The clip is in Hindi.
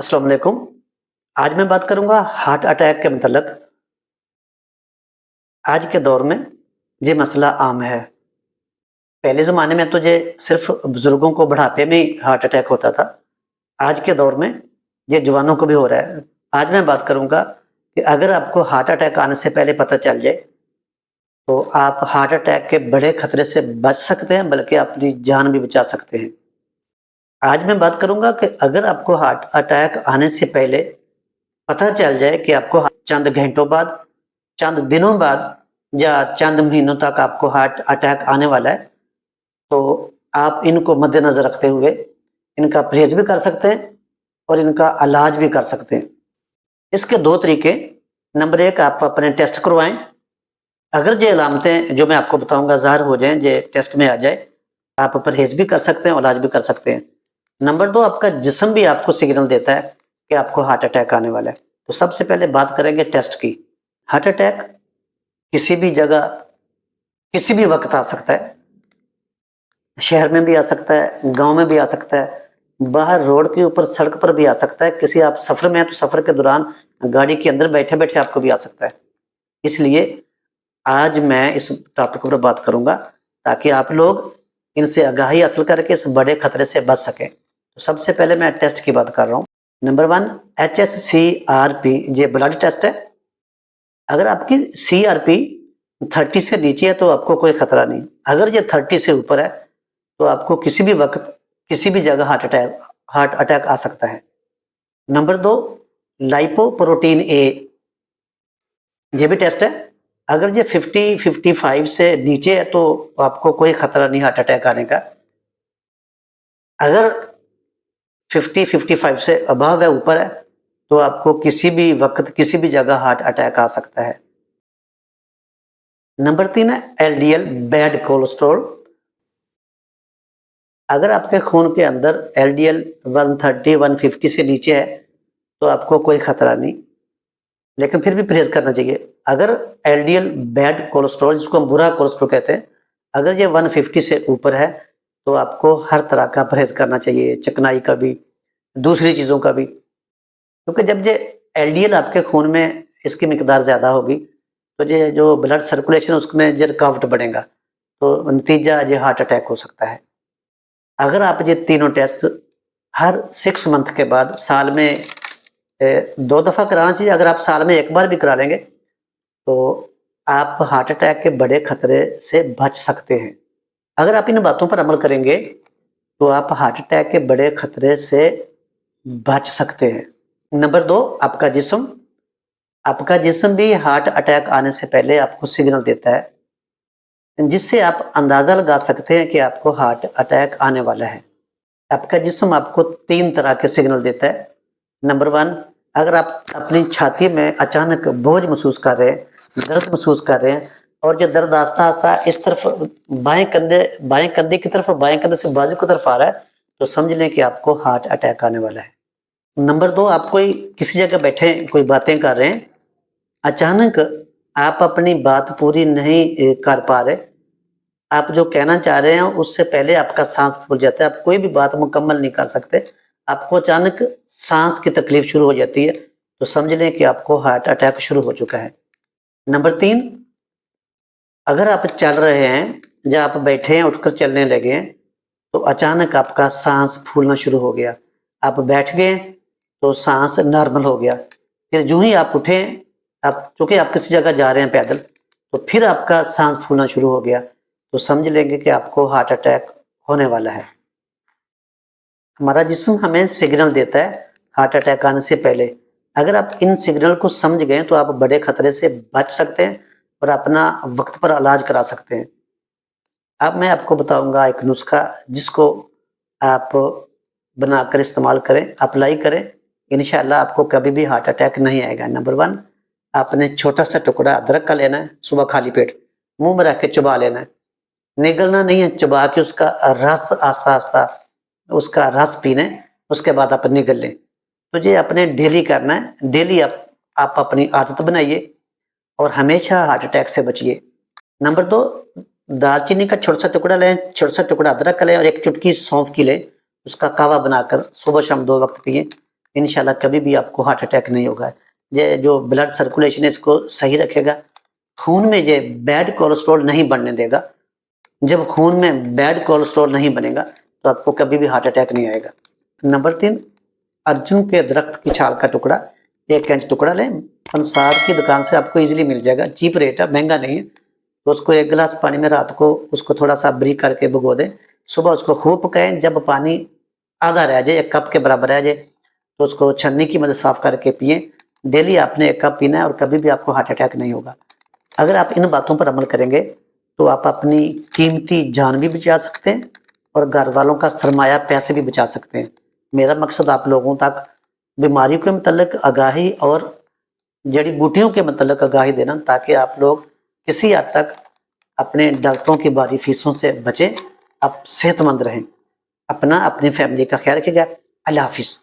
अस्सलाम वालेकुम। आज मैं बात करूँगा हार्ट अटैक के मतलब। आज के दौर में ये मसला आम है। पहले ज़माने में तो ये सिर्फ़ बुज़ुर्गों को बुढ़ापे में ही हार्ट अटैक होता था। आज के दौर में ये जवानों को भी हो रहा है। आज मैं बात करूँगा कि अगर आपको हार्ट अटैक आने से पहले पता चल जाए, तो आप हार्ट अटैक के बड़े खतरे से बच सकते हैं, बल्कि अपनी जान भी बचा सकते हैं। आज मैं बात करूँगा कि अगर आपको हार्ट अटैक आने से पहले पता चल जाए कि आपको चंद घंटों बाद, चंद दिनों बाद या चंद महीनों तक आपको हार्ट अटैक आने वाला है, तो आप इनको मद्देनज़र रखते हुए इनका परहेज़ भी कर सकते हैं और इनका इलाज भी कर सकते हैं। इसके 2 तरीके। नंबर 1, आप अपने टेस्ट करवाएँ। अगर ये अलामतें जो मैं आपको बताऊँगा ज़ाहिर हो जाएँ, ये टेस्ट में आ जाए, आप परहेज़ भी कर सकते हैं और इलाज भी कर सकते हैं। नंबर 2, आपका जिस्म भी आपको सिग्नल देता है कि आपको हार्ट अटैक आने वाला है। तो सबसे पहले बात करेंगे टेस्ट की। हार्ट अटैक किसी भी जगह, किसी भी वक़्त आ सकता है। शहर में भी आ सकता है, गाँव में भी आ सकता है, बाहर रोड के ऊपर सड़क पर भी आ सकता है। किसी आप सफ़र में हैं तो सफ़र के दौरान गाड़ी के अंदर बैठे-बैठे आपको भी आ सकता है। इसलिए आज मैं इस टॉपिक पर बात करूँगा, ताकि आप लोग इनसे आगाही हासिल करके इस बड़े खतरे से बच सकें। तो सबसे पहले मैं टेस्ट की बात कर रहा हूँ। नंबर 1, HSCRP, ये ब्लड टेस्ट है। अगर आपकी CRP 30 से नीचे है तो आपको कोई खतरा नहीं। अगर ये 30 से ऊपर है तो आपको किसी भी वक़्त, किसी भी जगह हार्ट अटैक आ सकता है। नंबर 2, लाइपोप्रोटीन ए, ये भी टेस्ट है। अगर ये 50-55 से नीचे है तो आपको कोई खतरा नहीं हार्ट अटैक आने का। अगर 50-55 से अबव है, ऊपर है, तो आपको किसी भी वक़्त, किसी भी जगह हार्ट अटैक आ सकता है। नंबर 3 है LDL, बैड कोलेस्ट्रॉल। अगर आपके खून के अंदर LDL 130-150 से नीचे है तो आपको कोई खतरा नहीं, लेकिन फिर भी परहेज करना चाहिए। अगर LDL, बैड कोलेस्ट्रॉल, जिसको हम बुरा कोलेस्ट्रॉल कहते हैं, अगर ये 150 से ऊपर है तो आपको हर तरह का परहेज करना चाहिए, चिकनाई का भी, दूसरी चीज़ों का भी। क्योंकि जब ये LDL आपके खून में इसकी मिकदार ज़्यादा होगी, तो ये जो ब्लड सर्कुलेशन उसमें ये रुकावट बढ़ेगा, तो नतीजा ये हार्ट अटैक हो सकता है। अगर आप ये तीनों टेस्ट हर 6 मंथ के बाद, साल में 2 दफ़ा कराना चाहिए। अगर आप साल में 1 बार भी करा लेंगे तो आप हार्ट अटैक के बड़े खतरे से बच सकते हैं। अगर आप इन बातों पर अमल करेंगे तो आप हार्ट अटैक के बड़े खतरे से बच सकते हैं। नंबर 2, आपका जिस्म। आपका जिस्म भी हार्ट अटैक आने से पहले आपको सिग्नल देता है, जिससे आप अंदाज़ा लगा सकते हैं कि आपको हार्ट अटैक आने वाला है। आपका जिस्म आपको 3 तरह के सिग्नल देता है। नंबर 1, अगर आप अपनी छाती में अचानक बोझ महसूस कर रहे हैं, दर्द महसूस कर रहे हैं, और ये दर्द आस्ता-आस्ता इस तरफ बाएँ कंधे की तरफ और बाएँ कंधे से बाजू की तरफ आ रहा है, तो समझ लें कि आपको हार्ट अटैक आने वाला है। नंबर 2, आप कोई किसी जगह बैठे हैं, कोई बातें कर रहे हैं, अचानक आप अपनी बात पूरी नहीं कर पा रहे, आप जो कहना चाह रहे हैं उससे पहले आपका साँस फूल जाता है, आप कोई भी बात मुकम्मल नहीं कर सकते, आपको अचानक साँस की तकलीफ शुरू हो जाती है, तो समझ लें कि आपको हार्ट अटैक शुरू हो चुका है। नंबर 3, अगर आप चल रहे हैं या आप बैठे हैं, उठकर चलने लगे हैं, तो अचानक आपका साँस फूलना शुरू हो गया। आप बैठ गए तो साँस नॉर्मल हो गया। फिर यूँ ही आप उठे, आप चूँकि आप किसी जगह जा रहे हैं पैदल, तो फिर आपका साँस फूलना शुरू हो गया, तो समझ लेंगे कि आपको हार्ट अटैक होने वाला है। हमारा जिस्म हमें सिग्नल देता है हार्ट अटैक आने से पहले। अगर आप इन सिग्नल को समझ गए तो आप बड़े खतरे से बच सकते हैं और अपना वक्त पर इलाज करा सकते हैं। अब मैं आपको बताऊंगा एक नुस्खा, जिसको आप बनाकर इस्तेमाल करें, अप्लाई करें, इंशाल्लाह आपको कभी भी हार्ट अटैक नहीं आएगा। नंबर 1, आपने छोटा सा टुकड़ा अदरक का लेना है, सुबह खाली पेट मुंह में रख के चबा लेना है, निगलना नहीं है, चबा के उसका रस आस्ता आस्ता उसका रस पीना है, उसके बाद आप निगल लें। तो ये अपने डेली करना है, डेली आप अपनी आदत बनाइए और हमेशा हार्ट अटैक से बचिए। नंबर 2, दालचीनी का छोटा सा टुकड़ा लें, छोटा सा टुकड़ा अदरक का लें और एक चुटकी सौंफ की लें, उसका कावा बनाकर सुबह शाम 2 वक्त पिए। इंशाल्लाह कभी भी आपको हार्ट अटैक नहीं होगा। ये जो ब्लड सर्कुलेशन है इसको सही रखेगा, खून में ये बैड कोलेस्ट्रॉल नहीं बढ़ने देगा। जब खून में बैड कोलेस्ट्रॉल नहीं बनेगा तो आपको कभी भी हार्ट अटैक नहीं आएगा। नंबर 3, अर्जुन के दरख्त की छाल का टुकड़ा, 1 इंच टुकड़ा लें, पंसार की दुकान से आपको इजीली मिल जाएगा, चीप रेट है, महंगा नहीं है। तो उसको 1 गिलास पानी में रात को उसको थोड़ा सा ब्रीक करके भिगो दें, सुबह उसको खूब पकाएं, जब पानी आधा रह जाए, 1 कप के बराबर रह जाए, तो उसको छन्नी की मदद साफ करके पिएं। डेली आपने 1 कप पीना है और कभी भी आपको हार्ट अटैक नहीं होगा। अगर आप इन बातों पर अमल करेंगे तो आप अपनी कीमती जान भी बचा सकते हैं और घर वालों का सरमाया पैसे भी बचा सकते हैं। मेरा मकसद आप लोगों तक बीमारियों के मतलब आगाही और जड़ी बूटियों के मतलब आगाही देना, ताकि आप लोग किसी हद तक अपने डॉक्टरों की भारी फीसों से बचें, आप सेहतमंद रहें। अपना अपनी फैमिली का ख्याल रखिएगा। अल्लाह हाफिज़।